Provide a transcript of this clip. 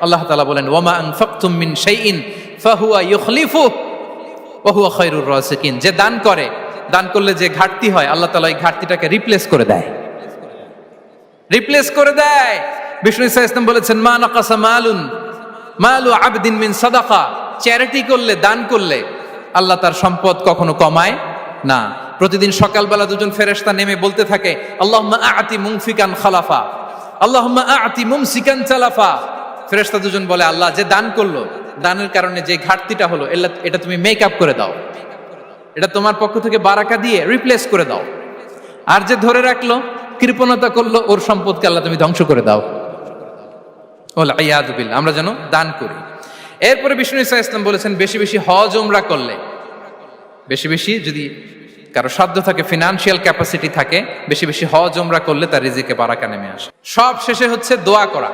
আল্লাহ তাআলা বলেন ওয়ামা আনফাকতুম মিন শাইইন ফাহুয়া ইউখলিফুহু ওয়া হুয়া খায়রুর রাযিকিন। যে দান করে, দান করলে যে ঘাটতি হয় আল্লাহ তাআলা এই ঘাটতিটাকে রিপ্লেস করে দেয়, রিপ্লেস করে দেয়। বিষ্ণু ইসা ইসলাম বলেছেন মা নাকাসা মালু আবদিন মিন সাদাকা। চ্যারিটি করলে, দান করলে আল্লাহ তার সম্পদ কখনো কমায় না। প্রতিদিন সকালবেলা দুজন ফেরেশতা নেমে বলতে থাকে আল্লাহুম্মা আ'তি মুনফিকান খালাফা, আল্লাহুম্মা আ'তি মুমসিকান চালাফা। ফেরেশতা দুজন বলে আল্লাহ, যে দান করলো, দানের কারণে যে ঘাটতিটা হলো এটা তুমি মেক আপ করে দাও, এটা তোমার পক্ষ থেকে বারাকা দিয়ে রিপ্লেস করে দাও। আর যে ধরে রাখলো, কৃপণতা করলো, ওর সম্পদকে আল্লাহ তুমি ধ্বংস করে দাও। ওয়াল ইয়াদু বিল্লাহ। আমরা যেন দান করি। এরপরে বিষ্ণু ইসা ইসলাম বলেছেন বেশি বেশি হজ উমরা করলে, বেশি বেশি যদি কারো সাধ্য থাকে, ফিনান্সিয়াল ক্যাপাসিটি থাকে, বেশি বেশি হজ উমরা করলে তার রিজিকে বারাকা নেমে আসে। সব শেষে হচ্ছে দোয়া করা।